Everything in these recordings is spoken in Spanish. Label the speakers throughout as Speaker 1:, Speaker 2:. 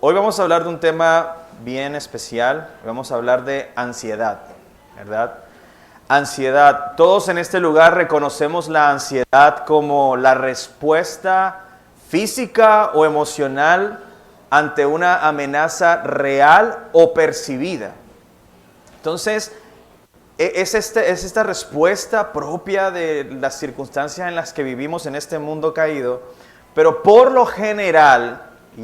Speaker 1: Hoy vamos a hablar de un tema bien especial. Vamos a hablar de ansiedad, ¿verdad? Ansiedad. Todos en este lugar reconocemos la ansiedad como la respuesta física o emocional ante una amenaza real o percibida. Entonces, es esta respuesta propia de las circunstancias en las que vivimos en este mundo caído, pero por lo general,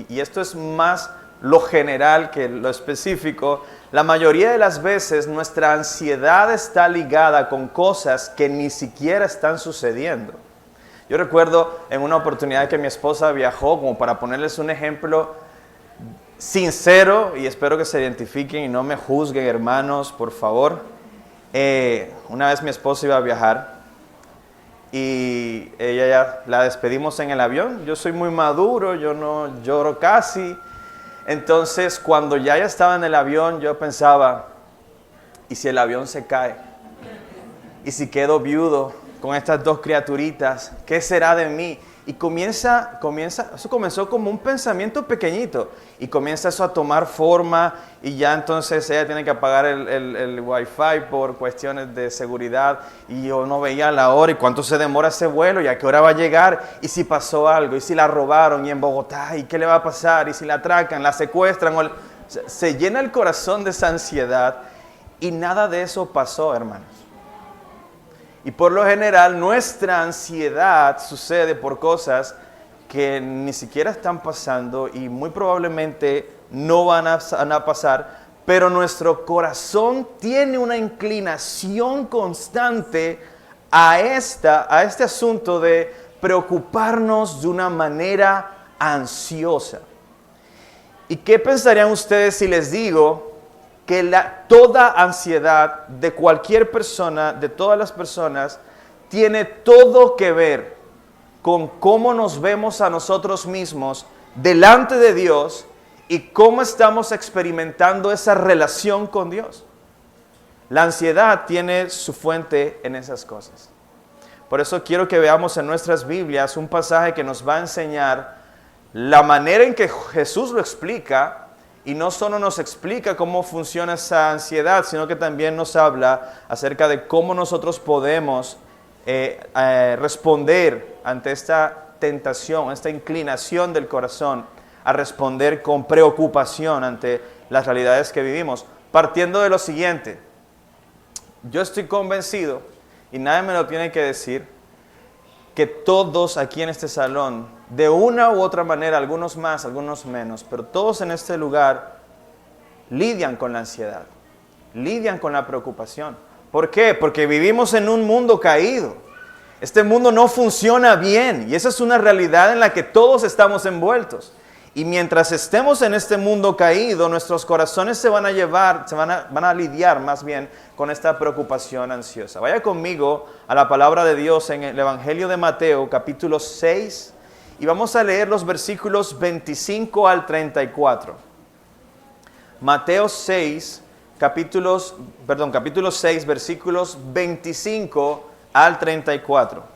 Speaker 1: y esto es más lo general que lo específico, la mayoría de las veces nuestra ansiedad está ligada con cosas que ni siquiera están sucediendo. Yo recuerdo en una oportunidad que mi esposa viajó, como para ponerles un ejemplo sincero, y espero que se identifiquen y no me juzguen, hermanos, por favor. Una vez mi esposa iba a viajar y ella ya la despedimos en el avión. Yo soy muy maduro, yo no lloro casi. Entonces, cuando ya estaba en el avión, yo pensaba, ¿y si el avión se cae? ¿Y si quedo viudo con estas dos criaturitas? ¿Qué será de mí? Y eso comenzó como un pensamiento pequeñito, y comienza eso a tomar forma, y ya entonces ella tiene que apagar el wifi por cuestiones de seguridad, y yo no veía la hora, y cuánto se demora ese vuelo, y a qué hora va a llegar, y si pasó algo, y si la robaron, y en Bogotá, y qué le va a pasar, y si la atracan, la secuestran, se llena el corazón de esa ansiedad, y nada de eso pasó, hermanos. Y por lo general nuestra ansiedad sucede por cosas que ni siquiera están pasando y muy probablemente no van a pasar, pero nuestro corazón tiene una inclinación constante a este asunto de preocuparnos de una manera ansiosa. ¿Y qué pensarían ustedes si les digo que toda ansiedad de cualquier persona, de todas las personas, tiene todo que ver con cómo nos vemos a nosotros mismos delante de Dios y cómo estamos experimentando esa relación con Dios? La ansiedad tiene su fuente en esas cosas. Por eso quiero que veamos en nuestras Biblias un pasaje que nos va a enseñar la manera en que Jesús lo explica. Y no solo nos explica cómo funciona esa ansiedad, sino que también nos habla acerca de cómo nosotros podemos responder ante esta tentación, esta inclinación del corazón a responder con preocupación ante las realidades que vivimos. Partiendo de lo siguiente, yo estoy convencido, y nadie me lo tiene que decir, que todos aquí en este salón, de una u otra manera, algunos más, algunos menos, pero todos en este lugar lidian con la ansiedad, lidian con la preocupación. ¿Por qué? Porque vivimos en un mundo caído. Este mundo no funciona bien, y esa es una realidad en la que todos estamos envueltos. Y mientras estemos en este mundo caído, nuestros corazones van a lidiar más bien con esta preocupación ansiosa. Vaya conmigo a la palabra de Dios en el Evangelio de Mateo, capítulo 6, y vamos a leer los versículos 25 al 34. Mateo 6, capítulo 6, versículos 25 al 34.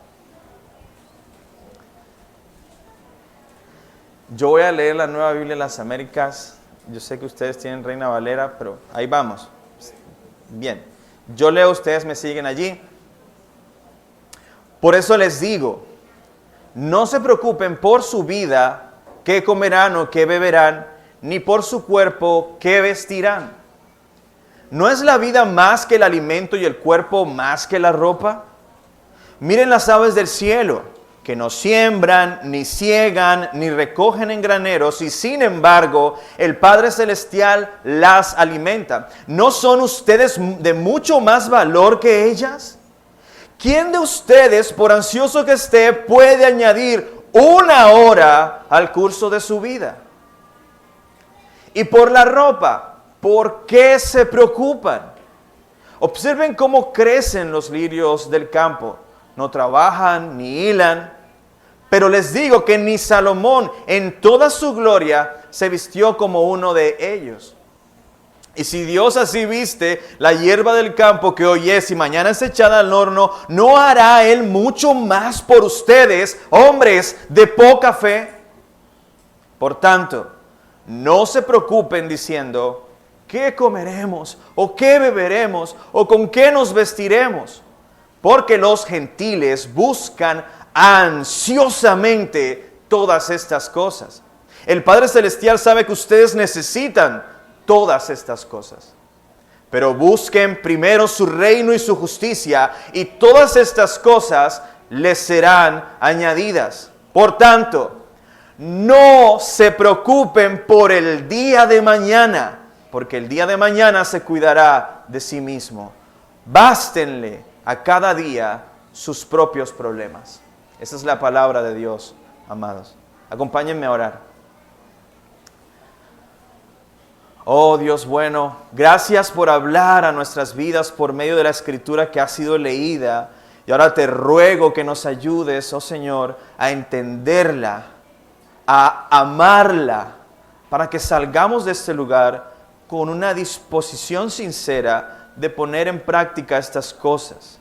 Speaker 1: Yo voy a leer la Nueva Biblia de las Américas. Yo sé que ustedes tienen Reina Valera, pero ahí vamos. Bien, yo leo, ustedes me siguen allí. Por eso les digo, no se preocupen por su vida, qué comerán o qué beberán, ni por su cuerpo, qué vestirán. ¿No es la vida más que el alimento y el cuerpo más que la ropa? Miren las aves del cielo, que no siembran, ni siegan, ni recogen en graneros, y sin embargo, el Padre Celestial las alimenta. ¿No son ustedes de mucho más valor que ellas? ¿Quién de ustedes, por ansioso que esté, puede añadir una hora al curso de su vida? Y por la ropa, ¿por qué se preocupan? Observen cómo crecen los lirios del campo. No trabajan ni hilan. Pero les digo que ni Salomón en toda su gloria se vistió como uno de ellos. Y si Dios así viste la hierba del campo que hoy es y mañana es echada al horno, ¿no hará Él mucho más por ustedes, hombres de poca fe? Por tanto, No se preocupen diciendo, ¿qué comeremos? ¿O qué beberemos? ¿O con qué nos vestiremos? Porque los gentiles buscan ansiosamente todas estas cosas. El Padre Celestial sabe que ustedes necesitan todas estas cosas. Pero busquen primero su reino y su justicia, y todas estas cosas les serán añadidas. Por tanto, no se preocupen por el día de mañana, porque el día de mañana se cuidará de sí mismo. Bástenle a cada día sus propios problemas. Esa es la palabra de Dios, amados. Acompáñenme a orar. Oh Dios bueno, gracias por hablar a nuestras vidas por medio de la Escritura que ha sido leída. Y ahora te ruego que nos ayudes, oh Señor, a entenderla, a amarla, para que salgamos de este lugar con una disposición sincera de poner en práctica estas cosas.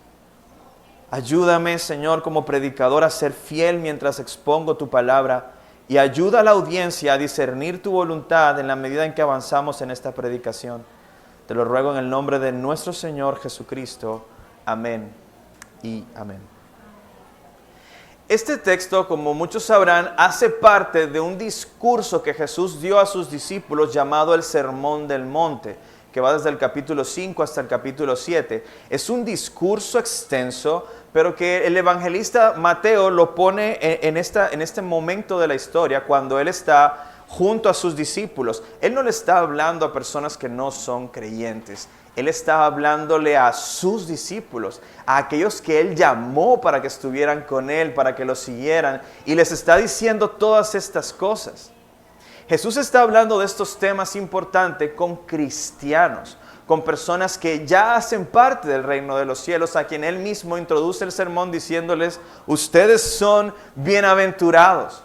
Speaker 1: Ayúdame, Señor, como predicador a ser fiel mientras expongo tu palabra, y ayuda a la audiencia a discernir tu voluntad en la medida en que avanzamos en esta predicación. Te lo ruego en el nombre de nuestro Señor Jesucristo. Amén y amén. Este texto, como muchos sabrán, hace parte de un discurso que Jesús dio a sus discípulos llamado el Sermón del Monte, que va desde el capítulo 5 hasta el capítulo 7. Es un discurso extenso, pero que el evangelista Mateo lo pone en este momento de la historia, cuando él está junto a sus discípulos. Él no le está hablando a personas que no son creyentes. Él está hablándole a sus discípulos, a aquellos que Él llamó para que estuvieran con Él, para que lo siguieran, y les está diciendo todas estas cosas. Jesús está hablando de estos temas importantes con cristianos, con personas que ya hacen parte del reino de los cielos, a quien Él mismo introduce el sermón diciéndoles, ustedes son bienaventurados.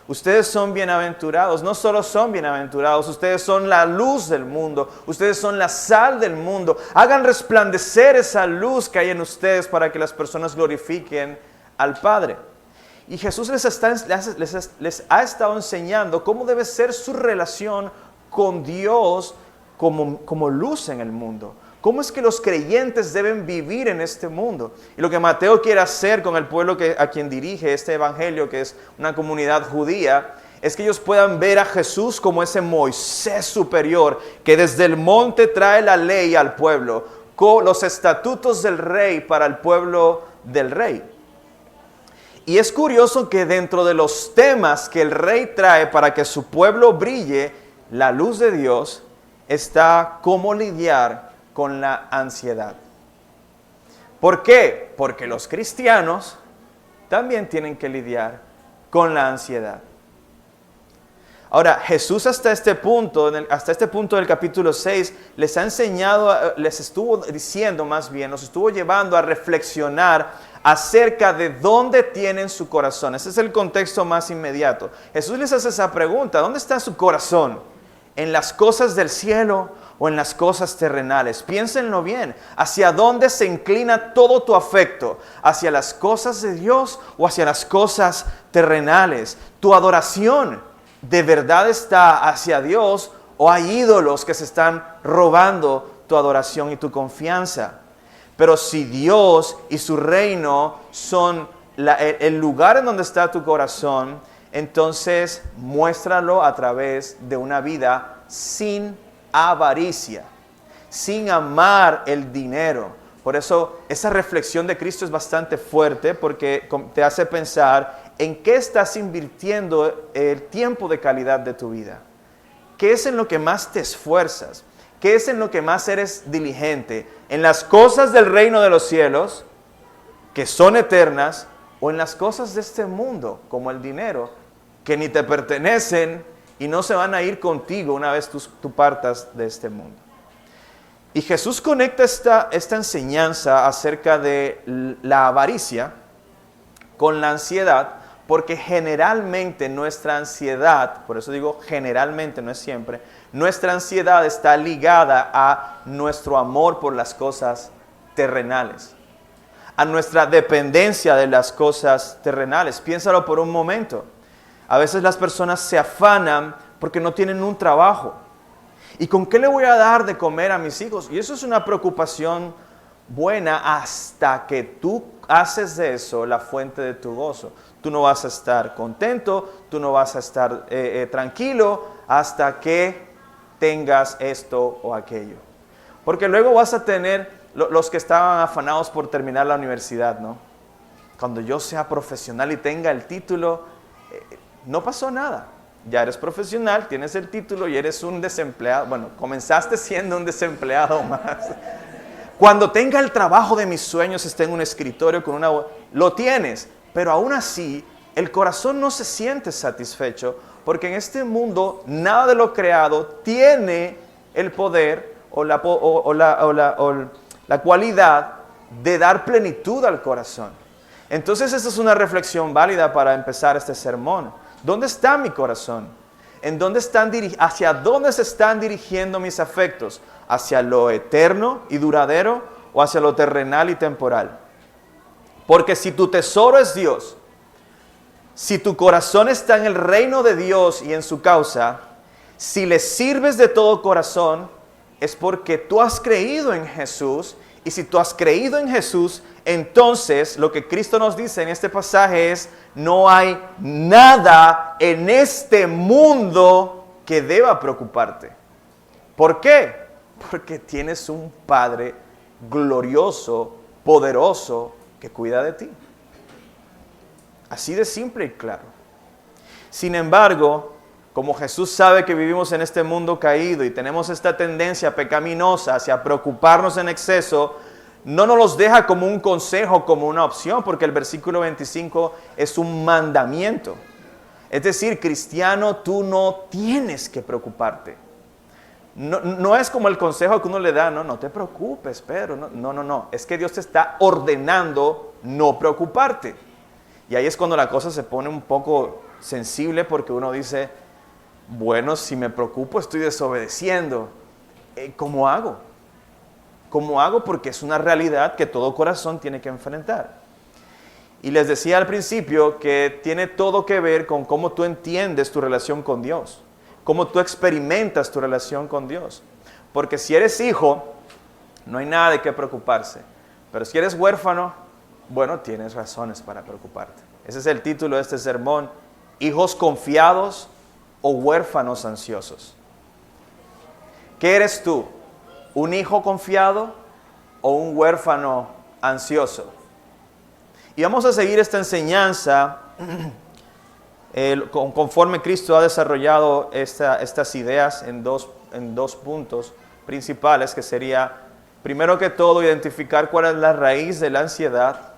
Speaker 1: Ustedes son bienaventurados, no solo son bienaventurados, ustedes son la luz del mundo, ustedes son la sal del mundo. Hagan resplandecer esa luz que hay en ustedes para que las personas glorifiquen al Padre. Y Jesús les ha estado enseñando cómo debe ser su relación con Dios como luz en el mundo. ¿Cómo es que los creyentes deben vivir en este mundo? Y lo que Mateo quiere hacer con el pueblo a quien dirige este evangelio, que es una comunidad judía, es que ellos puedan ver a Jesús como ese Moisés superior, que desde el monte trae la ley al pueblo, con los estatutos del rey para el pueblo del rey. Y es curioso que dentro de los temas que el rey trae para que su pueblo brille, la luz de Dios, está cómo lidiar con la ansiedad. ¿Por qué? Porque los cristianos también tienen que lidiar con la ansiedad. Ahora, Jesús hasta este punto del capítulo 6, les ha enseñado, les estuvo diciendo más bien, los estuvo llevando a reflexionar acerca de dónde tienen su corazón. Ese es el contexto más inmediato. Jesús les hace esa pregunta, ¿dónde está su corazón? ¿En las cosas del cielo o en las cosas terrenales? Piénsenlo bien. ¿Hacia dónde se inclina todo tu afecto? ¿Hacia las cosas de Dios o hacia las cosas terrenales? ¿Tu adoración de verdad está hacia Dios o hay ídolos que se están robando tu adoración y tu confianza? Pero si Dios y su reino son el lugar en donde está tu corazón, entonces muéstralo a través de una vida sin avaricia, sin amar el dinero. Por eso esa reflexión de Cristo es bastante fuerte, porque te hace pensar en qué estás invirtiendo el tiempo de calidad de tu vida. ¿Qué es en lo que más te esfuerzas? ¿Qué es en lo que más eres diligente? ¿En las cosas del reino de los cielos, que son eternas, o en las cosas de este mundo, como el dinero, que ni te pertenecen y no se van a ir contigo una vez tú partas de este mundo? Y Jesús conecta esta enseñanza acerca de la avaricia con la ansiedad, porque generalmente nuestra ansiedad, por eso digo generalmente, no es siempre, nuestra ansiedad está ligada a nuestro amor por las cosas terrenales, a nuestra dependencia de las cosas terrenales. Piénsalo por un momento. A veces las personas se afanan porque no tienen un trabajo. ¿Y con qué le voy a dar de comer a mis hijos? Y eso es una preocupación buena hasta que tú haces de eso la fuente de tu gozo. Tú no vas a estar contento, tú no vas a estar tranquilo hasta que tengas esto o aquello. Porque luego vas a tener los que estaban afanados por terminar la universidad, ¿no? Cuando yo sea profesional y tenga el título, no pasó nada. Ya eres profesional, tienes el título y eres un desempleado. Bueno, comenzaste siendo un desempleado más. Cuando tenga el trabajo de mis sueños, esté en un escritorio con una... Lo tienes, pero aún así el corazón no se siente satisfecho porque en este mundo nada de lo creado tiene el poder o la cualidad de dar plenitud al corazón. Entonces esta es una reflexión válida para empezar este sermón. ¿Dónde está mi corazón? ¿Hacia dónde se están dirigiendo mis afectos? ¿Hacia lo eterno y duradero o hacia lo terrenal y temporal? Porque si tu tesoro es Dios, si tu corazón está en el reino de Dios y en su causa, si le sirves de todo corazón, es porque tú has creído en Jesús. Y si tú has creído en Jesús, entonces lo que Cristo nos dice en este pasaje es: no hay nada en este mundo que deba preocuparte. ¿Por qué? Porque tienes un Padre glorioso, poderoso, que cuida de ti. Así de simple y claro. Sin embargo, como Jesús sabe que vivimos en este mundo caído y tenemos esta tendencia pecaminosa hacia preocuparnos en exceso, no nos los deja como un consejo, como una opción, porque el versículo 25 es un mandamiento. Es decir, cristiano, tú no tienes que preocuparte. No es como el consejo que uno le da, no te preocupes, Pedro. No. Es que Dios te está ordenando no preocuparte. Y ahí es cuando la cosa se pone un poco sensible porque uno dice: bueno, si me preocupo estoy desobedeciendo. ¿Cómo hago? ¿Cómo hago? Porque es una realidad que todo corazón tiene que enfrentar. Y les decía al principio que tiene todo que ver con cómo tú entiendes tu relación con Dios, cómo tú experimentas tu relación con Dios. Porque si eres hijo, no hay nada de qué preocuparse. Pero si eres huérfano, bueno, tienes razones para preocuparte. Ese es el título de este sermón: hijos confiados o huérfanos ansiosos. ¿Qué eres tú? ¿Un hijo confiado o un huérfano ansioso? Y vamos a seguir esta enseñanza conforme Cristo ha desarrollado estas ideas en dos puntos principales, que sería, primero que todo, identificar cuál es la raíz de la ansiedad,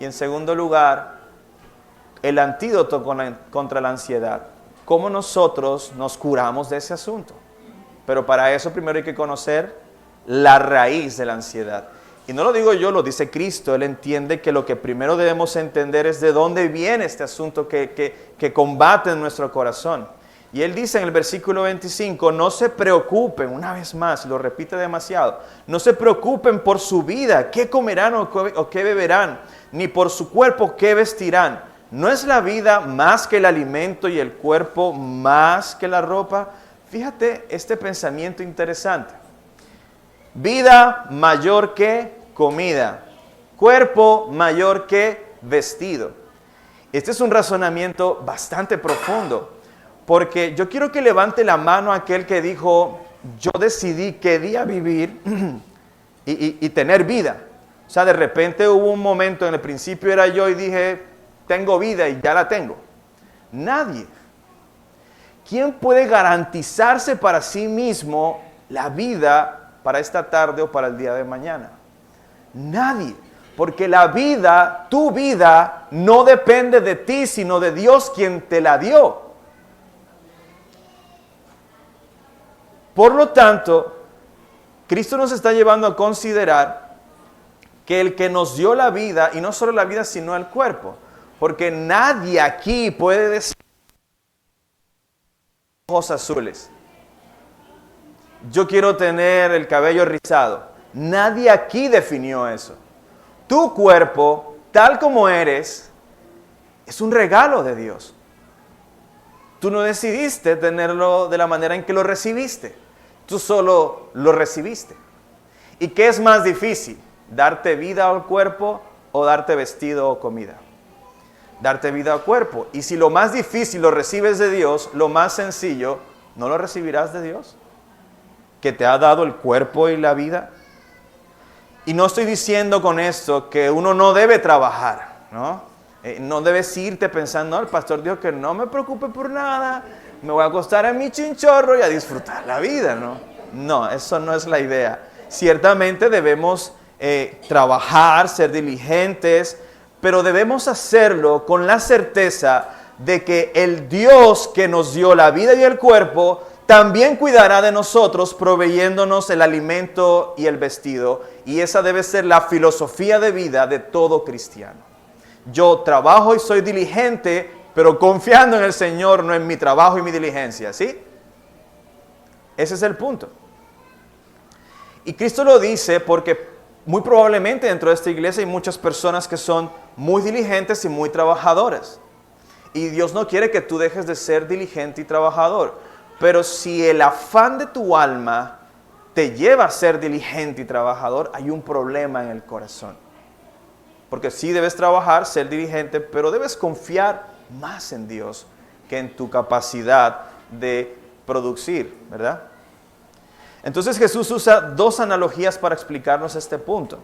Speaker 1: y en segundo lugar, el antídoto contra la ansiedad. ¿Cómo nosotros nos curamos de ese asunto? Pero para eso primero hay que conocer la raíz de la ansiedad. Y no lo digo yo, lo dice Cristo. Él entiende que lo que primero debemos entender es de dónde viene este asunto que combate en nuestro corazón. Y Él dice en el versículo 25, no se preocupen, una vez más, lo repite demasiado, no se preocupen por su vida, qué comerán o qué beberán, ni por su cuerpo, qué vestirán. ¿No es la vida más que el alimento y el cuerpo más que la ropa? Fíjate este pensamiento interesante. Vida mayor que comida, cuerpo mayor que vestido. Este es un razonamiento bastante profundo, porque yo quiero que levante la mano aquel que dijo: yo decidí qué día vivir y tener vida. O sea, de repente hubo un momento, en el principio era yo y dije: tengo vida y ya la tengo. Nadie. ¿Quién puede garantizarse para sí mismo la vida para esta tarde o para el día de mañana? Nadie. Porque la vida, tu vida, no depende de ti, sino de Dios quien te la dio. Por lo tanto, Cristo nos está llevando a considerar que el que nos dio la vida, y no solo la vida, sino el cuerpo, porque nadie aquí puede decir ojos azules, yo quiero tener el cabello rizado. Nadie aquí definió eso. Tu cuerpo, tal como eres, es un regalo de Dios. tú no decidiste tenerlo de la manera en que lo recibiste. Tú solo lo recibiste. ¿Y qué es más difícil? ¿Darte vida al cuerpo o darte vestido o comida? Darte vida al cuerpo. Y si lo más difícil lo recibes de Dios, lo más sencillo, ¿no lo recibirás de Dios? Que te ha dado el cuerpo y la vida. Y no estoy diciendo con esto que uno no debe trabajar, ¿no? No debes irte pensando, no, el pastor dijo que no me preocupe por nada, me voy a acostar en mi chinchorro y a disfrutar la vida, ¿no? No, eso no es la idea. Ciertamente debemos trabajar, ser diligentes, pero debemos hacerlo con la certeza de que el Dios que nos dio la vida y el cuerpo también cuidará de nosotros proveyéndonos el alimento y el vestido. Y esa debe ser la filosofía de vida de todo cristiano. Yo trabajo y soy diligente, pero confiando en el Señor, no en mi trabajo y mi diligencia, ¿sí? Ese es el punto. Y Cristo lo dice porque muy probablemente dentro de esta iglesia hay muchas personas que son muy diligentes y muy trabajadoras. Y Dios no quiere que tú dejes de ser diligente y trabajador. Pero si el afán de tu alma te lleva a ser diligente y trabajador, hay un problema en el corazón. Porque sí debes trabajar, ser diligente, pero debes confiar más en Dios que en tu capacidad de producir, ¿verdad? Entonces Jesús usa dos analogías para explicarnos este punto.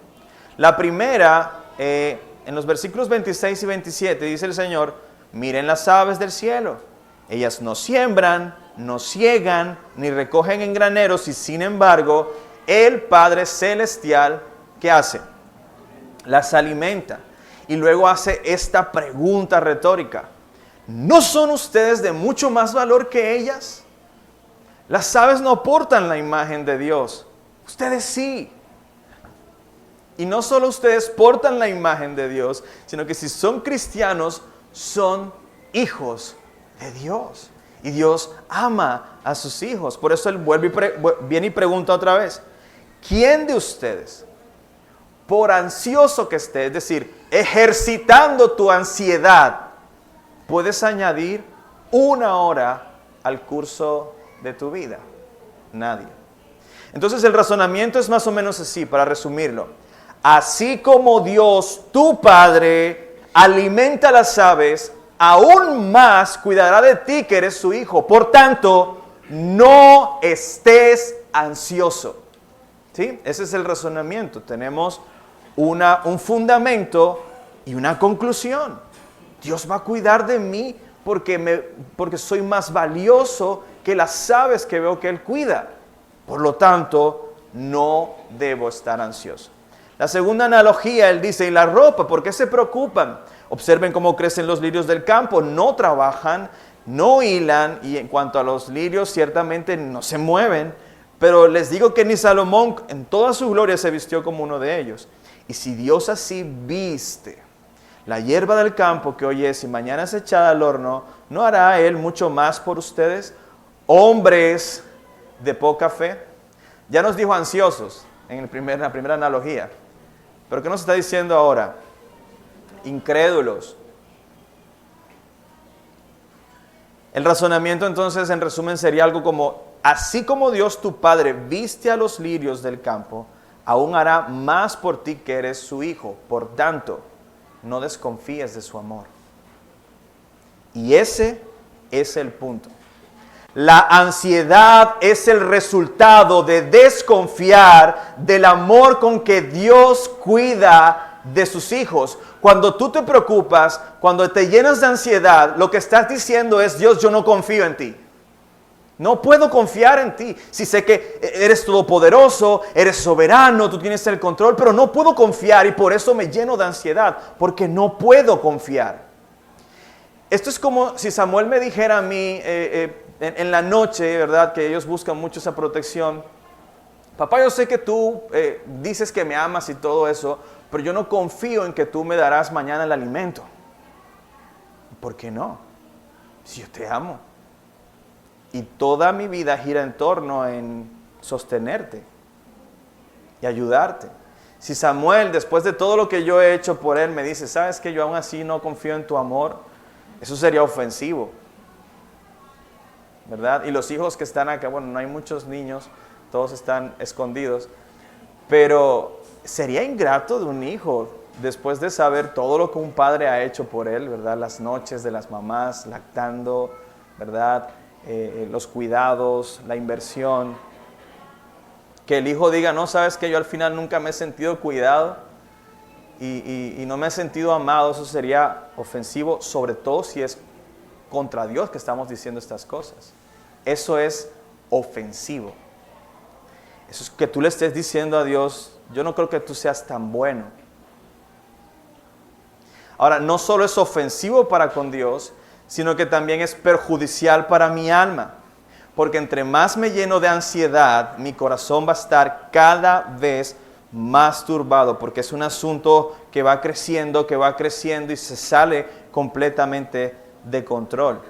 Speaker 1: La primera, en los versículos 26 y 27, dice el Señor, miren las aves del cielo, ellas no siembran, no ciegan, ni recogen en graneros, y sin embargo, el Padre Celestial, ¿qué hace? Las alimenta. Y luego hace esta pregunta retórica, ¿no son ustedes de mucho más valor que ellas? Las aves no portan la imagen de Dios, ustedes sí. Y no solo ustedes portan la imagen de Dios, sino que si son cristianos, son hijos de Dios. Y Dios ama a sus hijos. Por eso Él viene y pregunta otra vez, ¿quién de ustedes, por ansioso que esté, es decir, ejercitando tu ansiedad, puedes añadir una hora al curso de tu vida? Nadie. Entonces el razonamiento es más o menos así, para resumirlo. Así como Dios, tu Padre, alimenta a las aves, aún más cuidará de ti que eres su hijo. Por tanto, no estés ansioso. ¿Sí? Ese es el razonamiento. Tenemos un fundamento y una conclusión. Dios va a cuidar de mí porque soy más valioso que las aves que veo que Él cuida. Por lo tanto, no debo estar ansioso. La segunda analogía, Él dice, ¿y la ropa? ¿Por qué se preocupan? Observen cómo crecen los lirios del campo, no trabajan, no hilan, y en cuanto a los lirios, ciertamente no se mueven, pero les digo que ni Salomón en toda su gloria se vistió como uno de ellos. Y si Dios así viste la hierba del campo que hoy es y mañana es echada al horno, ¿no hará Él mucho más por ustedes, hombres de poca fe? Ya nos dijo ansiosos en la primera analogía, pero ¿qué nos está diciendo ahora? Incrédulos. El razonamiento entonces en resumen sería algo como, así como Dios tu Padre viste a los lirios del campo, aún hará más por ti que eres su hijo. Por tanto, no desconfíes de su amor. Y ese es el punto. La ansiedad es el resultado de desconfiar del amor con que Dios cuida de sus hijos. Cuando tú te preocupas, cuando te llenas de ansiedad, lo que estás diciendo es, Dios, yo no confío en ti. No puedo confiar en ti. Si sé que eres todopoderoso, eres soberano, tú tienes el control, pero no puedo confiar y por eso me lleno de ansiedad, porque no puedo confiar. Esto es como si Samuel me dijera a mí en la noche, ¿verdad? Que ellos buscan mucho esa protección. Papá, yo sé que tú dices que me amas y todo eso, pero yo no confío en que tú me darás mañana el alimento. ¿Por qué no? Si yo te amo. Y toda mi vida gira en torno en sostenerte y ayudarte. Si Samuel, después de todo lo que yo he hecho por él, me dice, ¿sabes que yo aún así no confío en tu amor? Eso sería ofensivo. ¿verdad? Y los hijos que están acá, bueno, no hay muchos niños, todos están escondidos, pero sería ingrato de un hijo después de saber todo lo que un padre ha hecho por él, ¿verdad? Las noches de las mamás lactando, ¿verdad? Los cuidados, la inversión. Que el hijo diga, no, sabes que yo al final nunca me he sentido cuidado y no me he sentido amado. Eso sería ofensivo, sobre todo si es contra Dios que estamos diciendo estas cosas. Eso es ofensivo. Eso es que tú le estés diciendo a Dios, yo no creo que tú seas tan bueno. Ahora, no solo es ofensivo para con Dios, sino que también es perjudicial para mi alma. Porque entre más me lleno de ansiedad, mi corazón va a estar cada vez más turbado, porque es un asunto que va creciendo y se sale completamente de control.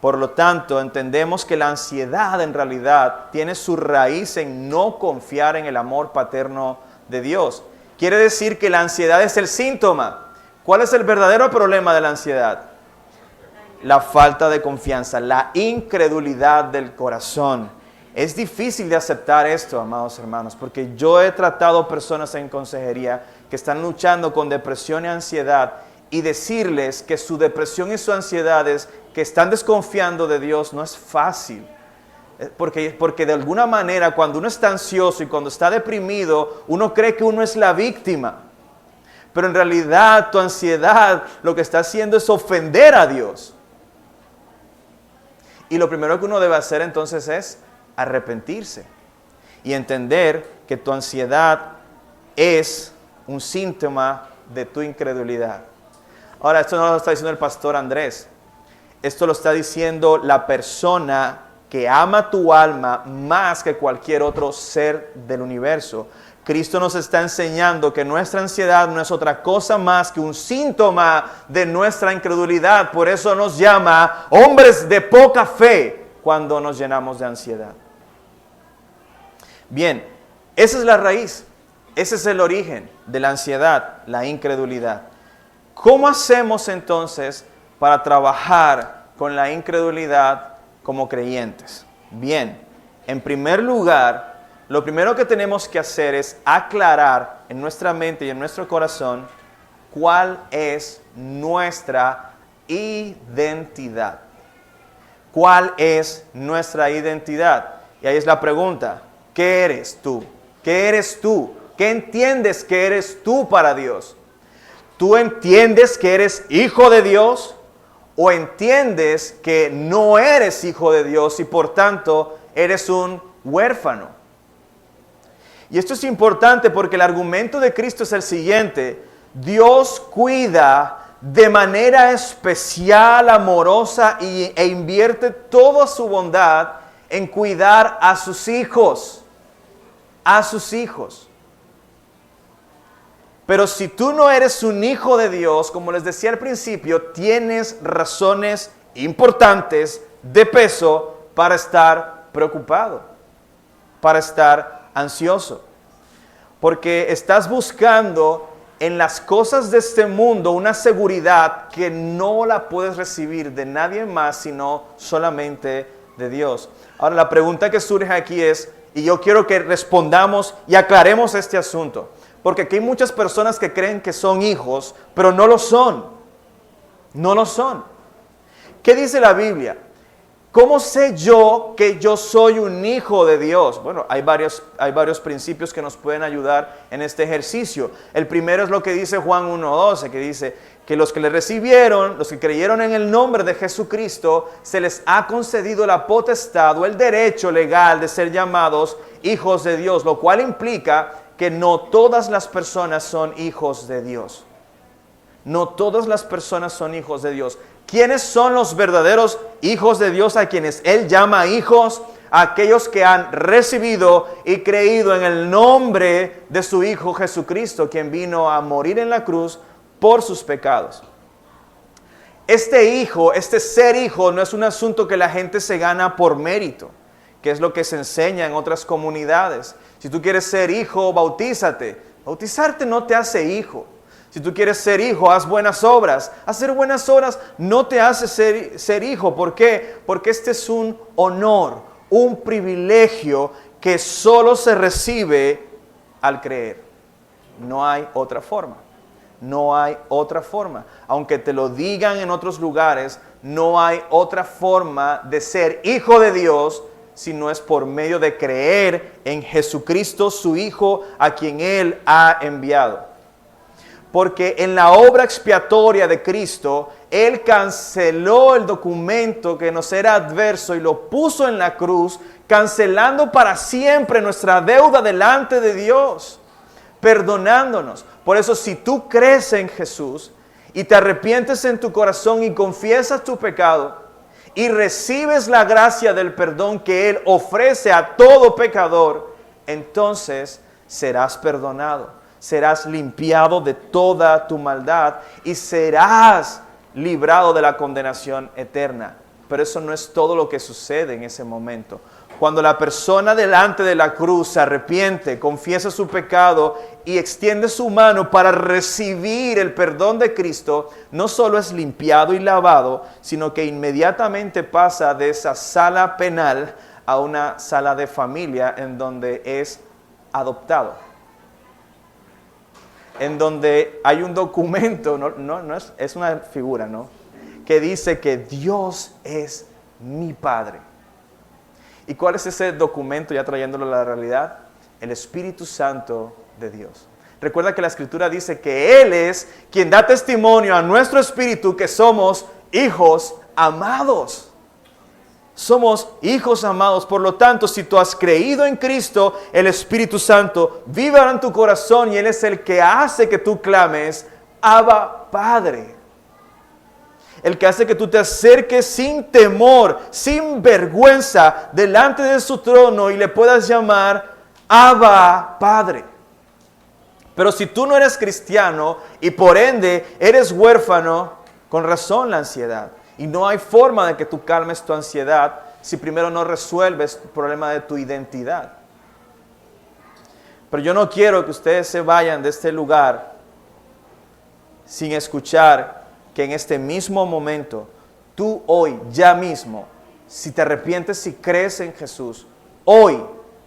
Speaker 1: Por lo tanto, entendemos que la ansiedad en realidad tiene su raíz en no confiar en el amor paterno de Dios. Quiere decir que la ansiedad es el síntoma. ¿Cuál es el verdadero problema de la ansiedad? La falta de confianza, la incredulidad del corazón. Es difícil de aceptar esto, amados hermanos, porque yo he tratado personas en consejería que están luchando con depresión y ansiedad y decirles que su depresión y su ansiedad es que están desconfiando de Dios no es fácil. Porque de alguna manera cuando uno está ansioso y cuando está deprimido, uno cree que uno es la víctima. Pero en realidad tu ansiedad lo que está haciendo es ofender a Dios. Y lo primero que uno debe hacer entonces es arrepentirse y entender que tu ansiedad es un síntoma de tu incredulidad. Ahora, esto no lo está diciendo el pastor Andrés. Esto lo está diciendo la persona que ama tu alma más que cualquier otro ser del universo. Cristo nos está enseñando que nuestra ansiedad no es otra cosa más que un síntoma de nuestra incredulidad. Por eso nos llama hombres de poca fe cuando nos llenamos de ansiedad. Bien, esa es la raíz, ese es el origen de la ansiedad, la incredulidad. ¿Cómo hacemos entonces para trabajar con la incredulidad como creyentes? Bien, en primer lugar, lo primero que tenemos que hacer es aclarar en nuestra mente y en nuestro corazón cuál es nuestra identidad. ¿Cuál es nuestra identidad? Y ahí es la pregunta, ¿qué eres tú? ¿Qué eres tú? ¿Qué entiendes que eres tú para Dios? ¿Tú entiendes que eres hijo de Dios? ¿O entiendes que no eres hijo de Dios y por tanto eres un huérfano? Y esto es importante porque el argumento de Cristo es el siguiente. Dios cuida de manera especial, amorosa e invierte toda su bondad en cuidar a sus hijos. A sus hijos. Pero si tú no eres un hijo de Dios, como les decía al principio, tienes razones importantes de peso para estar preocupado, para estar ansioso. Porque estás buscando en las cosas de este mundo una seguridad que no la puedes recibir de nadie más, sino solamente de Dios. Ahora la pregunta que surge aquí es, y yo quiero que respondamos y aclaremos este asunto. Porque aquí hay muchas personas que creen que son hijos, pero no lo son. No lo son. ¿Qué dice la Biblia? ¿Cómo sé yo que yo soy un hijo de Dios? Bueno, hay varios principios que nos pueden ayudar en este ejercicio. El primero es lo que dice Juan 1:12, que dice que los que le recibieron, los que creyeron en el nombre de Jesucristo, se les ha concedido la potestad o el derecho legal de ser llamados hijos de Dios, lo cual implica que no todas las personas son hijos de Dios. No todas las personas son hijos de Dios. ¿Quiénes son los verdaderos hijos de Dios a quienes Él llama hijos? Aquellos que han recibido y creído en el nombre de su Hijo Jesucristo, quien vino a morir en la cruz por sus pecados. Este ser hijo no es un asunto que la gente se gana por mérito, que es lo que se enseña en otras comunidades. Si tú quieres ser hijo, bautízate. Bautizarte no te hace hijo. Si tú quieres ser hijo, haz buenas obras. Hacer buenas obras no te hace ser hijo. ¿Por qué? Porque este es un honor, un privilegio que solo se recibe al creer. No hay otra forma. No hay otra forma. Aunque te lo digan en otros lugares, no hay otra forma de ser hijo de Dios si no es por medio de creer en Jesucristo, su Hijo, a quien Él ha enviado. Porque en la obra expiatoria de Cristo, Él canceló el documento que nos era adverso y lo puso en la cruz, cancelando para siempre nuestra deuda delante de Dios, perdonándonos. Por eso, si tú crees en Jesús y te arrepientes en tu corazón y confiesas tu pecado y recibes la gracia del perdón que Él ofrece a todo pecador, entonces serás perdonado, serás limpiado de toda tu maldad y serás librado de la condenación eterna. Pero eso no es todo lo que sucede en ese momento. Cuando la persona delante de la cruz se arrepiente, confiesa su pecado y extiende su mano para recibir el perdón de Cristo, no solo es limpiado y lavado, sino que inmediatamente pasa de esa sala penal a una sala de familia en donde es adoptado. En donde hay un documento, no es una figura, ¿no? Que dice que Dios es mi Padre. ¿Y cuál es ese documento, ya trayéndolo a la realidad? El Espíritu Santo de Dios. Recuerda que la Escritura dice que Él es quien da testimonio a nuestro espíritu que somos hijos amados. Somos hijos amados. Por lo tanto, si tú has creído en Cristo, el Espíritu Santo vive ahora en tu corazón y Él es el que hace que tú clames, Abba, Padre. El que hace que tú te acerques sin temor, sin vergüenza, delante de su trono y le puedas llamar Abba, Padre. Pero si tú no eres cristiano y por ende eres huérfano, con razón la ansiedad. Y no hay forma de que tú calmes tu ansiedad si primero no resuelves el problema de tu identidad. Pero yo no quiero que ustedes se vayan de este lugar sin escuchar que en este mismo momento, tú hoy, ya mismo, si te arrepientes, si crees en Jesús, hoy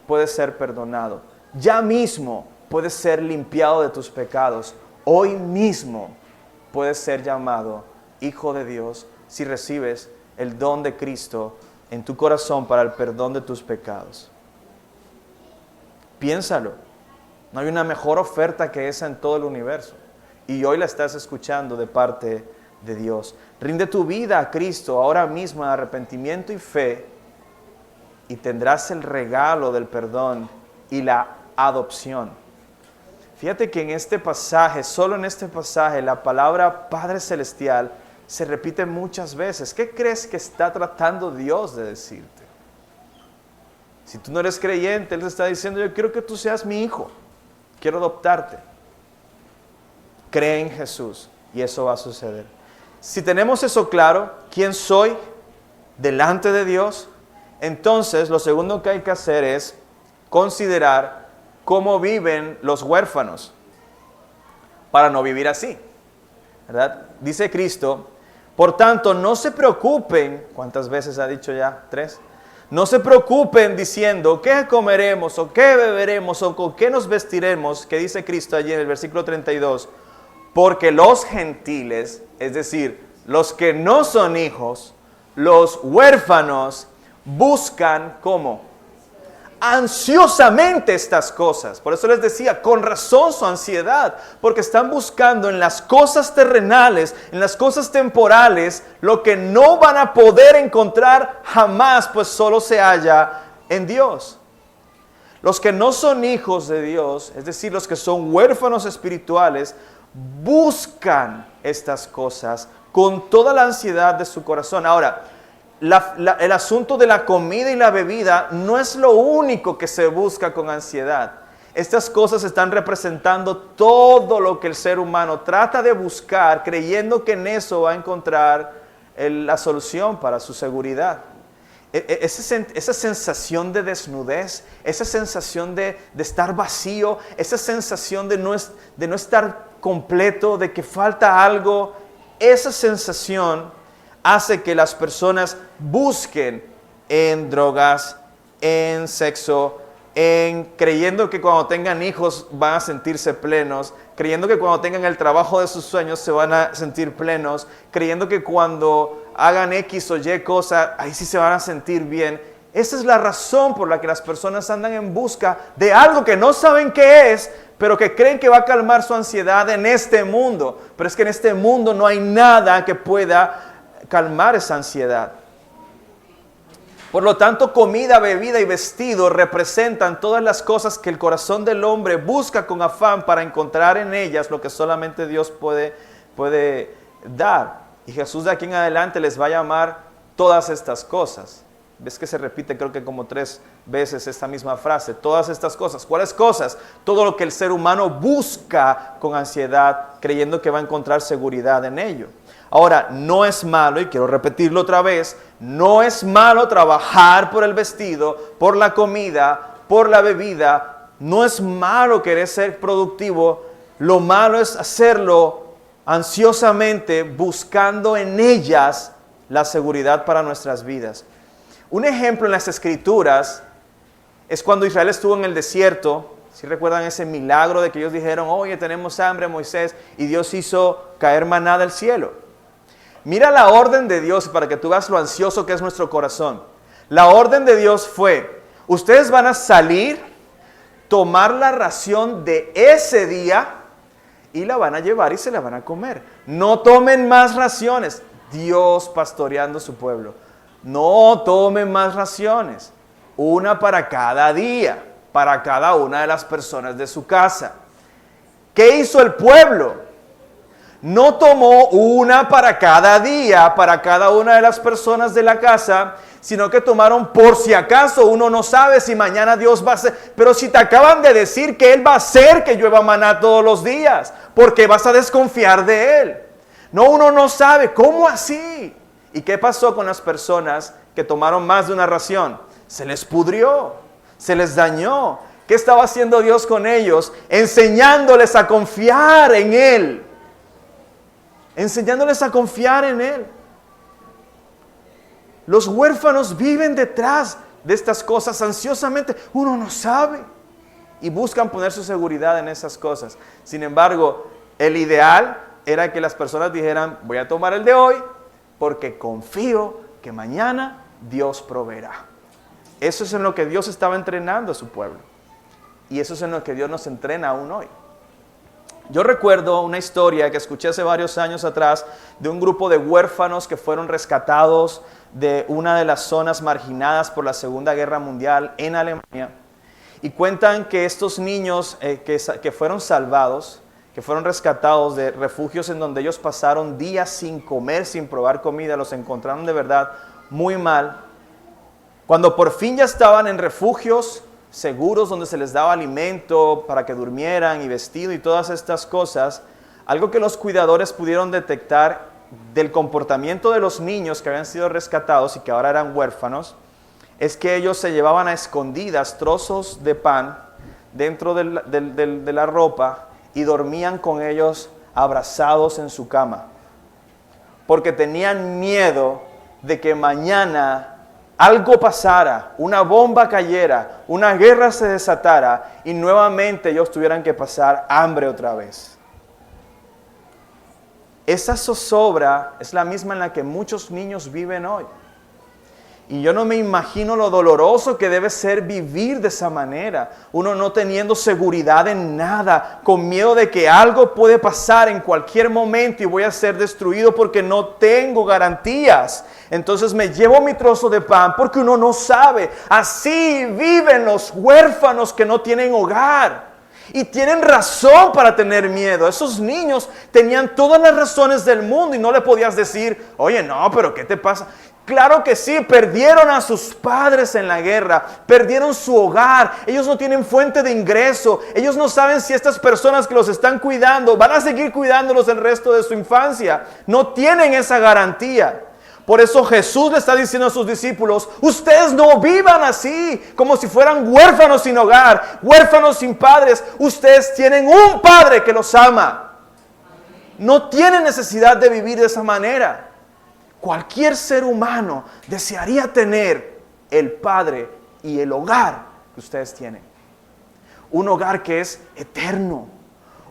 Speaker 1: puedes ser perdonado. Ya mismo puedes ser limpiado de tus pecados. Hoy mismo puedes ser llamado hijo de Dios si recibes el don de Cristo en tu corazón para el perdón de tus pecados. Piénsalo. No hay una mejor oferta que esa en todo el universo. Y hoy la estás escuchando de parte de Dios. Rinde tu vida a Cristo ahora mismo en arrepentimiento y fe y tendrás el regalo del perdón y la adopción. Fíjate que en este pasaje, solo en este pasaje, la palabra Padre Celestial se repite muchas veces. ¿Qué crees que está tratando Dios de decirte? Si tú no eres creyente, Él te está diciendo, yo quiero que tú seas mi hijo. Quiero adoptarte. Cree en Jesús y eso va a suceder. Si tenemos eso claro, quién soy delante de Dios, entonces lo segundo que hay que hacer es considerar cómo viven los huérfanos para no vivir así, ¿verdad? Dice Cristo, por tanto, no se preocupen, ¿cuántas veces ha dicho ya? 3. No se preocupen diciendo, ¿qué comeremos o qué beberemos o con qué nos vestiremos? Que dice Cristo allí en el versículo 32. Porque los gentiles, es decir, los que no son hijos, los huérfanos, buscan, ¿cómo? Ansiosamente estas cosas. Por eso les decía, con razón su ansiedad, porque están buscando en las cosas terrenales, en las cosas temporales, lo que no van a poder encontrar jamás, pues solo se halla en Dios. Los que no son hijos de Dios, es decir, los que son huérfanos espirituales, buscan estas cosas con toda la ansiedad de su corazón. Ahora, el asunto de la comida y la bebida no es lo único que se busca con ansiedad. Estas cosas están representando todo lo que el ser humano trata de buscar, creyendo que en eso va a encontrar la solución para su seguridad. Esa sensación de desnudez, esa sensación de estar vacío, esa sensación de no estar incompleto, de que falta algo, esa sensación hace que las personas busquen en drogas, en sexo, creyendo que cuando tengan hijos van a sentirse plenos, creyendo que cuando tengan el trabajo de sus sueños se van a sentir plenos, creyendo que cuando hagan X o Y cosa, ahí sí se van a sentir bien. Esa es la razón por la que las personas andan en busca de algo que no saben qué es, pero que creen que va a calmar su ansiedad en este mundo. Pero es que en este mundo no hay nada que pueda calmar esa ansiedad. Por lo tanto, comida, bebida y vestido representan todas las cosas que el corazón del hombre busca con afán para encontrar en ellas lo que solamente Dios puede dar. Y Jesús de aquí en adelante les va a llamar todas estas cosas. Ves que se repite creo que como 3 veces esta misma frase. Todas estas cosas. ¿Cuáles cosas? Todo lo que el ser humano busca con ansiedad, creyendo que va a encontrar seguridad en ello. Ahora, no es malo, y quiero repetirlo otra vez, no es malo trabajar por el vestido, por la comida, por la bebida. No es malo querer ser productivo. Lo malo es hacerlo ansiosamente, buscando en ellas la seguridad para nuestras vidas. Un ejemplo en las Escrituras es cuando Israel estuvo en el desierto. ¿Sí recuerdan ese milagro de que ellos dijeron, oye, tenemos hambre, Moisés? Y Dios hizo caer maná del cielo. Mira la orden de Dios para que tú veas lo ansioso que es nuestro corazón. La orden de Dios fue, ustedes van a salir, tomar la ración de ese día y la van a llevar y se la van a comer. No tomen más raciones. Dios pastoreando su pueblo. No tomen más raciones. Una para cada día, para cada una de las personas de su casa. ¿Qué hizo el pueblo? No tomó una para cada día, para cada una de las personas de la casa, sino que tomaron por si acaso. Uno no sabe si mañana Dios va a hacer, pero si te acaban de decir que Él va a hacer que llueva maná todos los días, ¿por qué vas a desconfiar de Él? No, uno no sabe. ¿Cómo así? ¿Y qué pasó con las personas que tomaron más de una ración? Se les pudrió, se les dañó. ¿Qué estaba haciendo Dios con ellos? Enseñándoles a confiar en Él. Enseñándoles a confiar en Él. Los huérfanos viven detrás de estas cosas ansiosamente. Uno no sabe. Y buscan poner su seguridad en esas cosas. Sin embargo, el ideal era que las personas dijeran, voy a tomar el de hoy porque confío que mañana Dios proveerá. Eso es en lo que Dios estaba entrenando a su pueblo. Y eso es en lo que Dios nos entrena aún hoy. Yo recuerdo una historia que escuché hace varios años atrás de un grupo de huérfanos que fueron rescatados de una de las zonas marginadas por la Segunda Guerra Mundial en Alemania. Y cuentan que estos niños que fueron salvados, que fueron rescatados de refugios en donde ellos pasaron días sin comer, sin probar comida, los encontraron de verdad muy mal. Cuando por fin ya estaban en refugios seguros donde se les daba alimento para que durmieran y vestido y todas estas cosas, algo que los cuidadores pudieron detectar del comportamiento de los niños que habían sido rescatados y que ahora eran huérfanos, es que ellos se llevaban a escondidas trozos de pan dentro de la ropa y dormían con ellos abrazados en su cama, porque tenían miedo de que mañana algo pasara, una bomba cayera, una guerra se desatara y nuevamente ellos tuvieran que pasar hambre otra vez. Esa zozobra es la misma en la que muchos niños viven hoy. Y yo no me imagino lo doloroso que debe ser vivir de esa manera. Uno no teniendo seguridad en nada, con miedo de que algo puede pasar en cualquier momento y voy a ser destruido porque no tengo garantías. Entonces me llevo mi trozo de pan porque uno no sabe. Así viven los huérfanos que no tienen hogar. Y tienen razón para tener miedo. Esos niños tenían todas las razones del mundo y no le podías decir, oye, no, pero ¿qué te pasa? Claro que sí, perdieron a sus padres en la guerra, perdieron su hogar, ellos no tienen fuente de ingreso, ellos no saben si estas personas que los están cuidando van a seguir cuidándolos el resto de su infancia, no tienen esa garantía. Por eso Jesús le está diciendo a sus discípulos, ustedes no vivan así, como si fueran huérfanos sin hogar, huérfanos sin padres, ustedes tienen un Padre que los ama. no tiene necesidad de vivir de esa manera. Cualquier ser humano desearía tener el Padre y el hogar que ustedes tienen. Un hogar que es eterno.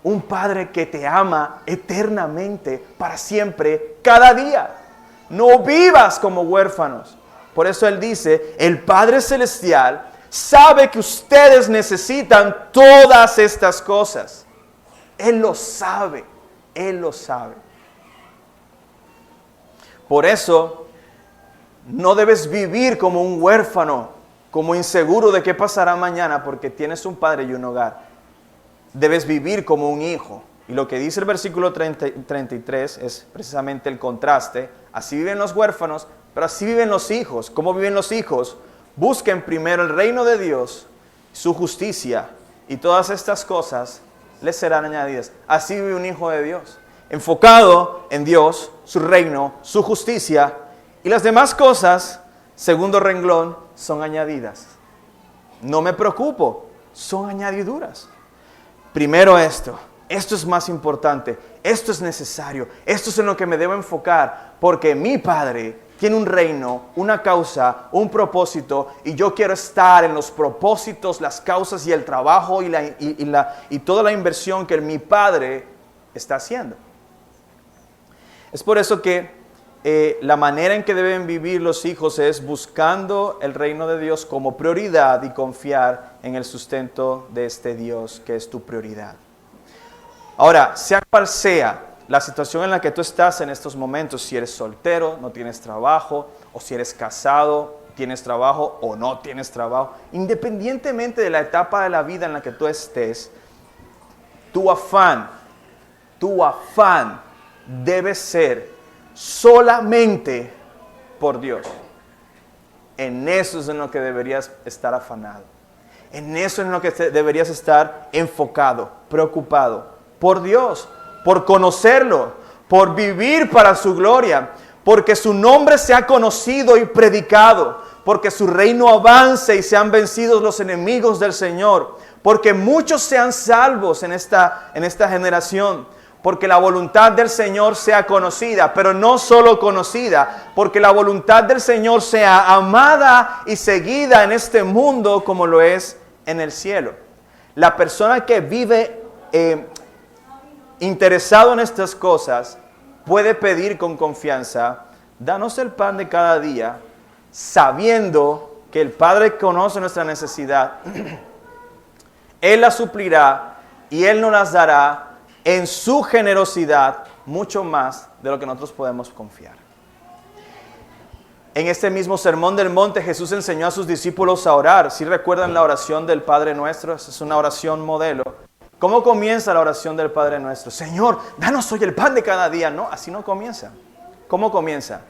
Speaker 1: Un Padre que te ama eternamente, para siempre, cada día. No vivas como huérfanos. Por eso Él dice, el Padre Celestial sabe que ustedes necesitan todas estas cosas. Él lo sabe. Él lo sabe. Por eso, no debes vivir como un huérfano, como inseguro de qué pasará mañana, porque tienes un padre y un hogar. Debes vivir como un hijo. Y lo que dice el versículo 33 es precisamente el contraste. Así viven los huérfanos, pero así viven los hijos. ¿Cómo viven los hijos? Busquen primero el reino de Dios, su justicia, y todas estas cosas les serán añadidas. Así vive un hijo de Dios, enfocado en Dios, su reino, su justicia, y las demás cosas, segundo renglón, son añadidas. No me preocupo, son añadiduras. Primero esto es más importante, esto es necesario, esto es en lo que me debo enfocar, porque mi Padre tiene un reino, una causa, un propósito, y yo quiero estar en los propósitos, las causas y el trabajo y toda la inversión que mi Padre está haciendo. Es por eso que la manera en que deben vivir los hijos es buscando el reino de Dios como prioridad y confiar en el sustento de este Dios que es tu prioridad. Ahora, sea cual sea la situación en la que tú estás en estos momentos, si eres soltero, no tienes trabajo, o si eres casado, tienes trabajo o no tienes trabajo, independientemente de la etapa de la vida en la que tú estés, tu afán debe ser solamente por Dios. En eso es en lo que deberías estar afanado. En eso es en lo que deberías estar enfocado, preocupado. Por Dios, por conocerlo, por vivir para su gloria, porque su nombre sea conocido y predicado, porque su reino avance y sean vencidos los enemigos del Señor, porque muchos sean salvos en esta generación, porque la voluntad del Señor sea conocida, pero no solo conocida, porque la voluntad del Señor sea amada y seguida en este mundo como lo es en el cielo. La persona que vive interesado en estas cosas puede pedir con confianza, danos el pan de cada día, sabiendo que el Padre conoce nuestra necesidad, Él la suplirá y Él nos las dará en su generosidad mucho más de lo que nosotros podemos confiar. En este mismo Sermón del Monte, Jesús enseñó a sus discípulos a orar. Si recuerdan la oración del Padre Nuestro, esa es una oración modelo. ¿Cómo comienza la oración del Padre Nuestro? Señor, danos hoy el pan de cada día. No, así no comienza. ¿Cómo comienza?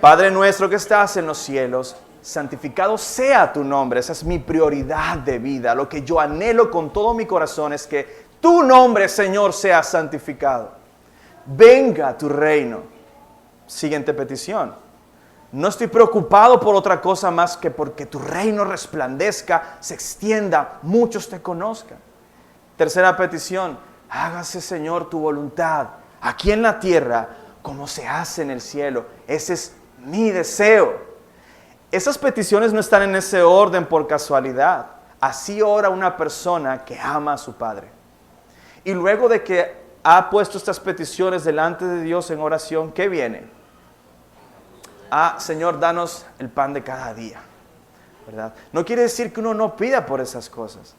Speaker 1: Padre nuestro que estás en los cielos, santificado sea tu nombre. Esa es mi prioridad de vida. Lo que yo anhelo con todo mi corazón es que tu nombre, Señor, sea santificado. Venga tu reino. Siguiente petición. No estoy preocupado por otra cosa más que porque tu reino resplandezca, se extienda, muchos te conozcan. Tercera petición. Hágase, Señor, tu voluntad aquí en la tierra como se hace en el cielo. Ese es mi deseo. Esas peticiones no están en ese orden por casualidad. Así ora una persona que ama a su Padre. Y luego de que ha puesto estas peticiones delante de Dios en oración, ¿qué viene? Señor, danos el pan de cada día, ¿verdad? No quiere decir que uno no pida por esas cosas,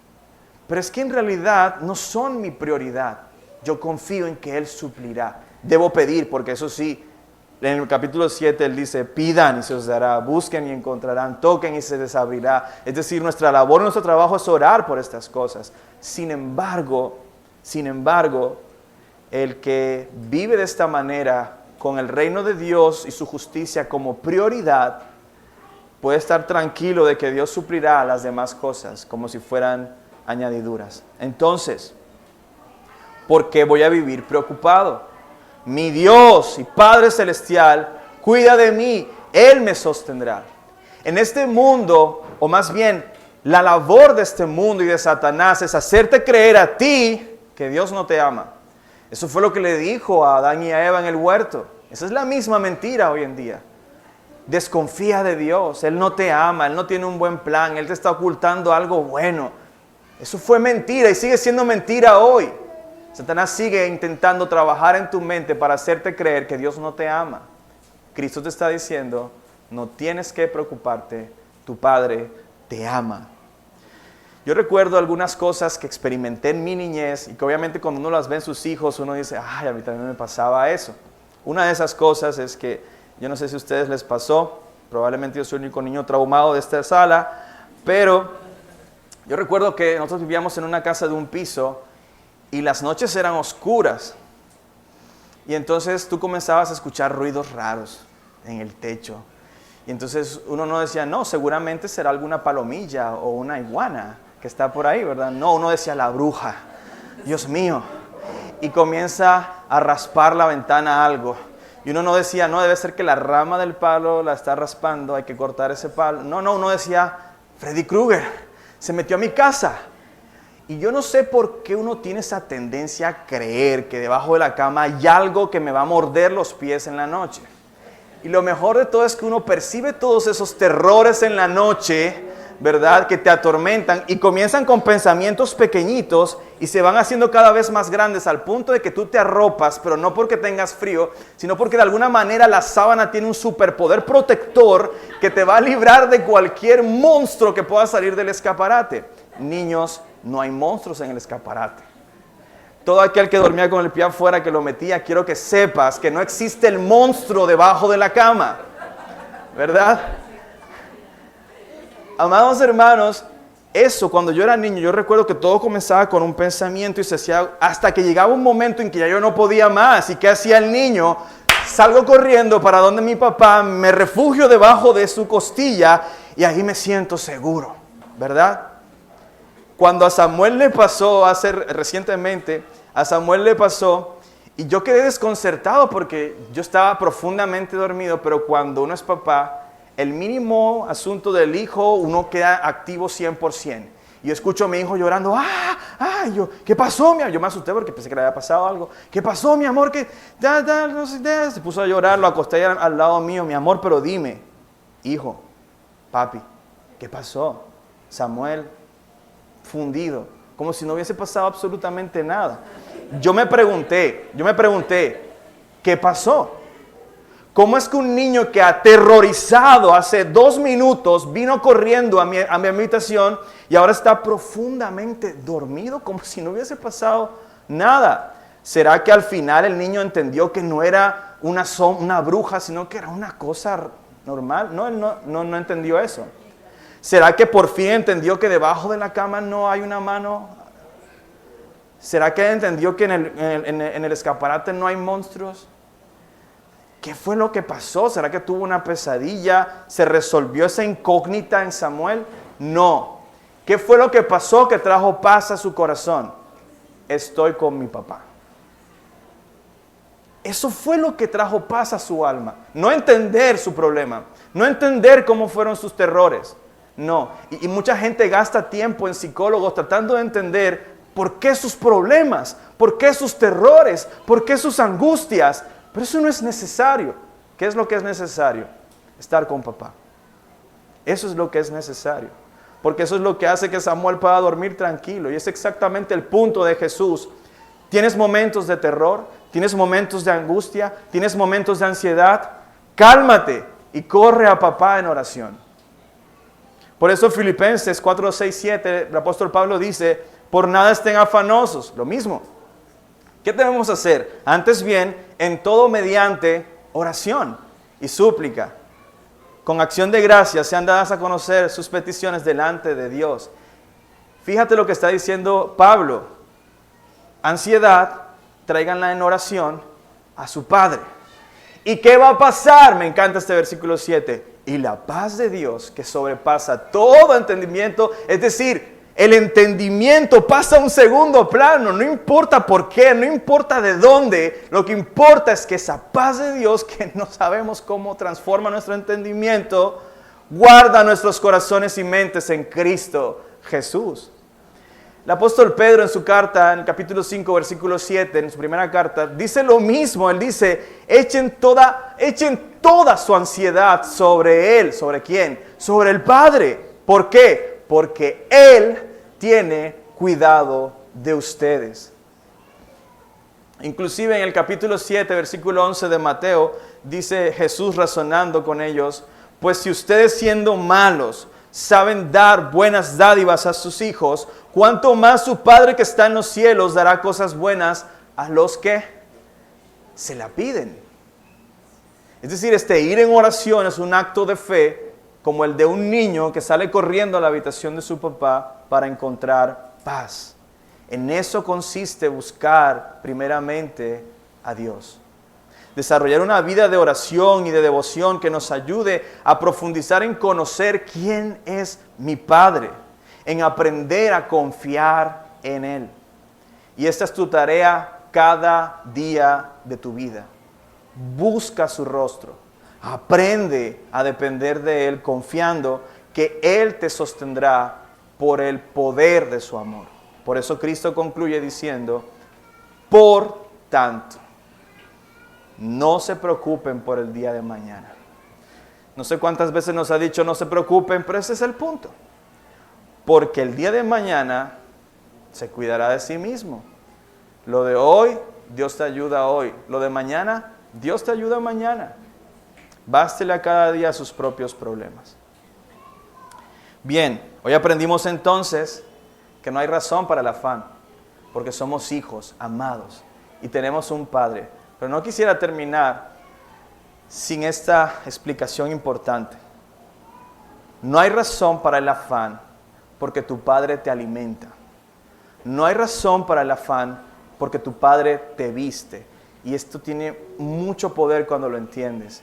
Speaker 1: pero es que en realidad no son mi prioridad. Yo confío en que Él suplirá. Debo pedir, porque eso sí, en el capítulo 7 Él dice, pidan y se os dará, busquen y encontrarán, toquen y se les abrirá. Es decir, nuestra labor, nuestro trabajo es orar por estas cosas. Sin embargo, el que vive de esta manera, con el reino de Dios y su justicia como prioridad, puede estar tranquilo de que Dios suplirá las demás cosas como si fueran añadiduras. Entonces, ¿por qué voy a vivir preocupado? Mi Dios y Padre Celestial cuida de mí, Él me sostendrá. En este mundo, o más bien, la labor de este mundo y de Satanás es hacerte creer a ti que Dios no te ama. Eso fue lo que le dijo a Adán y a Eva en el huerto. Esa es la misma mentira hoy en día. Desconfía de Dios, Él no te ama, Él no tiene un buen plan, Él te está ocultando algo bueno. Eso fue mentira y sigue siendo mentira hoy. Satanás sigue intentando trabajar en tu mente para hacerte creer que Dios no te ama. Cristo te está diciendo, no tienes que preocuparte, tu Padre te ama. Yo recuerdo algunas cosas que experimenté en mi niñez y que obviamente cuando uno las ve en sus hijos, uno dice, ay, a mí también me pasaba eso. Una de esas cosas es que, yo no sé si a ustedes les pasó, probablemente yo soy el único niño traumado de esta sala, pero yo recuerdo que nosotros vivíamos en una casa de un piso y las noches eran oscuras. Y entonces tú comenzabas a escuchar ruidos raros en el techo. Y entonces uno no decía, no, seguramente será alguna palomilla o una iguana que está por ahí, ¿verdad? No, uno decía, la bruja, Dios mío. Y comienza a raspar la ventana algo. Y uno no decía, no, debe ser que la rama del palo la está raspando, hay que cortar ese palo. No, uno decía, Freddy Krueger se metió a mi casa. Y yo no sé por qué uno tiene esa tendencia a creer que debajo de la cama hay algo que me va a morder los pies en la noche. Y lo mejor de todo es que uno percibe todos esos terrores en la noche, ¿verdad? Que te atormentan y comienzan con pensamientos pequeñitos y se van haciendo cada vez más grandes al punto de que tú te arropas, pero no porque tengas frío, sino porque de alguna manera la sábana tiene un superpoder protector que te va a librar de cualquier monstruo que pueda salir del escaparate. Niños, no hay monstruos en el escaparate. Todo aquel que dormía con el pie afuera, que lo metía, quiero que sepas que no existe el monstruo debajo de la cama, ¿verdad? Amados hermanos, eso cuando yo era niño, yo recuerdo que todo comenzaba con un pensamiento y se hacía hasta que llegaba un momento en que ya yo no podía más. ¿Y qué hacía el niño? Salgo corriendo para donde mi papá, me refugio debajo de su costilla y ahí me siento seguro, ¿verdad? Cuando a Samuel le pasó, recientemente, a Samuel le pasó y yo quedé desconcertado porque yo estaba profundamente dormido, pero cuando uno es papá, el mínimo asunto del hijo, uno queda activo 100%. Y yo escucho a mi hijo llorando, yo, ¿qué pasó, mi amor? Yo me asusté porque pensé que le había pasado algo. ¿Qué pasó, mi amor? No sé, se puso a llorar, lo acosté al lado mío, mi amor, pero dime, hijo, papi, ¿qué pasó? Samuel, fundido, como si no hubiese pasado absolutamente nada. Yo me pregunté, ¿qué pasó? ¿Cómo es que un niño que aterrorizado hace 2 minutos vino corriendo a mi habitación y ahora está profundamente dormido como si no hubiese pasado nada? ¿Será que al final el niño entendió que no era una bruja, sino que era una cosa normal? No, él no entendió eso. ¿Será que por fin entendió que debajo de la cama no hay una mano? ¿Será que entendió que en el escaparate no hay monstruos? ¿Qué fue lo que pasó? ¿Será que tuvo una pesadilla? ¿Se resolvió esa incógnita en Samuel? No. ¿Qué fue lo que pasó que trajo paz a su corazón? Estoy con mi papá. Eso fue lo que trajo paz a su alma. No entender su problema. No entender cómo fueron sus terrores. No. Y mucha gente gasta tiempo en psicólogos tratando de entender por qué sus problemas, por qué sus terrores, por qué sus angustias. Pero eso no es necesario. ¿Qué es lo que es necesario? Estar con papá. Eso es lo que es necesario. Porque eso es lo que hace que Samuel pueda dormir tranquilo. Y es exactamente el punto de Jesús. ¿Tienes momentos de terror? ¿Tienes momentos de angustia? ¿Tienes momentos de ansiedad? Cálmate y corre a papá en oración. Por eso Filipenses 4, 6, 7, el apóstol Pablo dice, por nada estén afanosos. Lo mismo. ¿Qué debemos hacer? Antes bien, en todo mediante oración y súplica. Con acción de gracias sean dadas a conocer sus peticiones delante de Dios. Fíjate lo que está diciendo Pablo. Ansiedad, tráiganla en oración a su Padre. ¿Y qué va a pasar? Me encanta este versículo 7. Y la paz de Dios que sobrepasa todo entendimiento, es decir, el entendimiento pasa a un segundo plano, no importa por qué, no importa de dónde, lo que importa es que esa paz de Dios, que no sabemos cómo transforma nuestro entendimiento, guarda nuestros corazones y mentes en Cristo Jesús. El apóstol Pedro en su carta, en el capítulo 5, versículo 7, en su primera carta, dice lo mismo. Él dice, echen toda su ansiedad sobre Él. ¿Sobre quién? Sobre el Padre. ¿Por qué? Porque Él tiene cuidado de ustedes. Inclusive en el capítulo 7, versículo 11 de Mateo, dice Jesús razonando con ellos, pues si ustedes siendo malos saben dar buenas dádivas a sus hijos, cuánto más su Padre que está en los cielos dará cosas buenas a los que se la piden. Es decir, ir en oración es un acto de fe, como el de un niño que sale corriendo a la habitación de su papá para encontrar paz. En eso consiste buscar primeramente a Dios. Desarrollar una vida de oración y de devoción que nos ayude a profundizar en conocer quién es mi Padre, en aprender a confiar en Él. Y esta es tu tarea cada día de tu vida. Busca su rostro, aprende a depender de Él confiando que Él te sostendrá por el poder de su amor. Por eso Cristo concluye diciendo, por tanto, no se preocupen por el día de mañana. No sé cuántas veces nos ha dicho no se preocupen, pero ese es el punto. Porque el día de mañana se cuidará de sí mismo. Lo de hoy, Dios te ayuda hoy. Lo de mañana, Dios te ayuda mañana. Bástele a cada día sus propios problemas. Bien, hoy aprendimos entonces que no hay razón para el afán, porque somos hijos amados y tenemos un Padre. Pero no quisiera terminar sin esta explicación importante. No hay razón para el afán porque tu Padre te alimenta. No hay razón para el afán porque tu Padre te viste. Y esto tiene mucho poder cuando lo entiendes.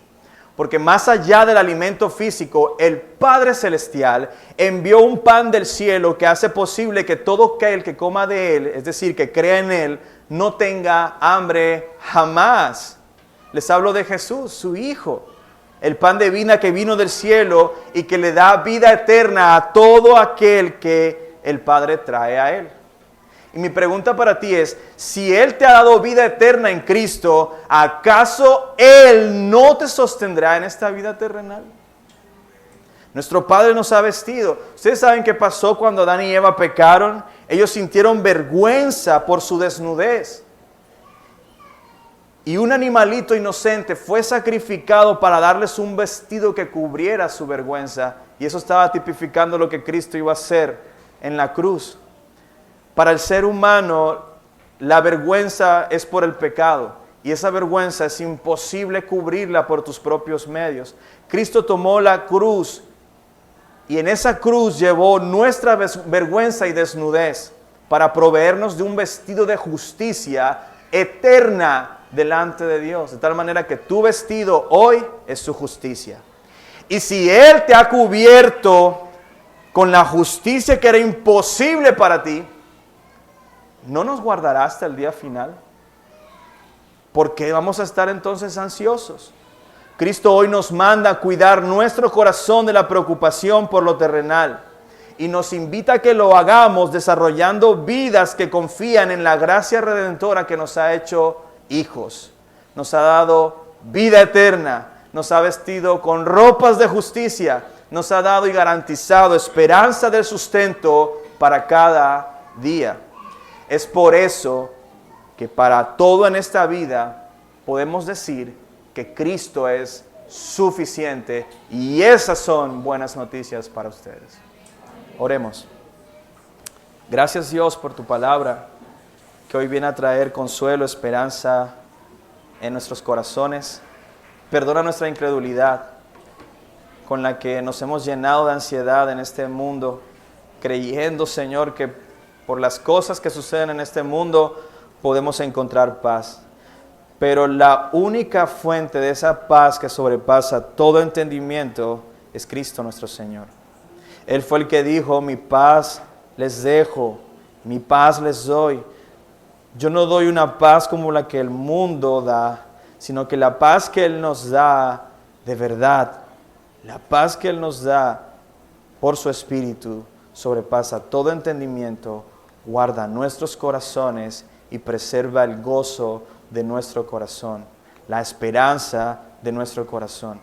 Speaker 1: Porque más allá del alimento físico, el Padre Celestial envió un pan del cielo que hace posible que todo aquel que coma de Él, es decir, que crea en Él, no tenga hambre jamás. Les hablo de Jesús, su Hijo. El pan de vida que vino del cielo y que le da vida eterna a todo aquel que el Padre trae a Él. Y mi pregunta para ti es, si Él te ha dado vida eterna en Cristo, ¿acaso Él no te sostendrá en esta vida terrenal? Nuestro Padre nos ha vestido. ¿Ustedes saben qué pasó cuando Adán y Eva pecaron? Ellos sintieron vergüenza por su desnudez. Y un animalito inocente fue sacrificado para darles un vestido que cubriera su vergüenza. Y eso estaba tipificando lo que Cristo iba a hacer en la cruz. Para el ser humano, la vergüenza es por el pecado. Y esa vergüenza es imposible cubrirla por tus propios medios. Cristo tomó la cruz y en esa cruz llevó nuestra vergüenza y desnudez para proveernos de un vestido de justicia eterna delante de Dios. De tal manera que tu vestido hoy es su justicia. Y si Él te ha cubierto con la justicia que era imposible para ti, ¿no nos guardará hasta el día final? ¿Por qué vamos a estar entonces ansiosos? Cristo hoy nos manda a cuidar nuestro corazón de la preocupación por lo terrenal y nos invita a que lo hagamos desarrollando vidas que confían en la gracia redentora que nos ha hecho hijos. Nos ha dado vida eterna, nos ha vestido con ropas de justicia, nos ha dado y garantizado esperanza del sustento para cada día. Es por eso que para todo en esta vida podemos decir que Cristo es suficiente y esas son buenas noticias para ustedes. Oremos. Gracias Dios por tu palabra que hoy viene a traer consuelo, esperanza en nuestros corazones. Perdona nuestra incredulidad con la que nos hemos llenado de ansiedad en este mundo, creyendo Señor que por las cosas que suceden en este mundo podemos encontrar paz. Pero la única fuente de esa paz que sobrepasa todo entendimiento es Cristo nuestro Señor. Él fue el que dijo, mi paz les dejo, mi paz les doy. Yo no doy una paz como la que el mundo da, sino que la paz que Él nos da de verdad, la paz que Él nos da por su Espíritu, sobrepasa todo entendimiento guarda nuestros corazones y preserva el gozo de nuestro corazón, la esperanza de nuestro corazón.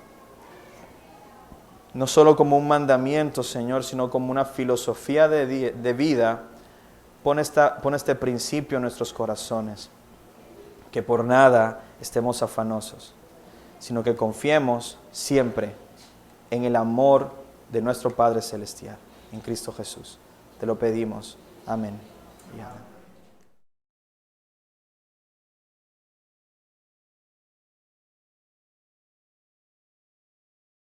Speaker 1: No solo como un mandamiento, Señor, sino como una filosofía de vida. Pon este principio en nuestros corazones, que por nada estemos afanosos, sino que confiemos siempre en el amor de nuestro Padre Celestial, en Cristo Jesús. Te lo pedimos. Amén y amén.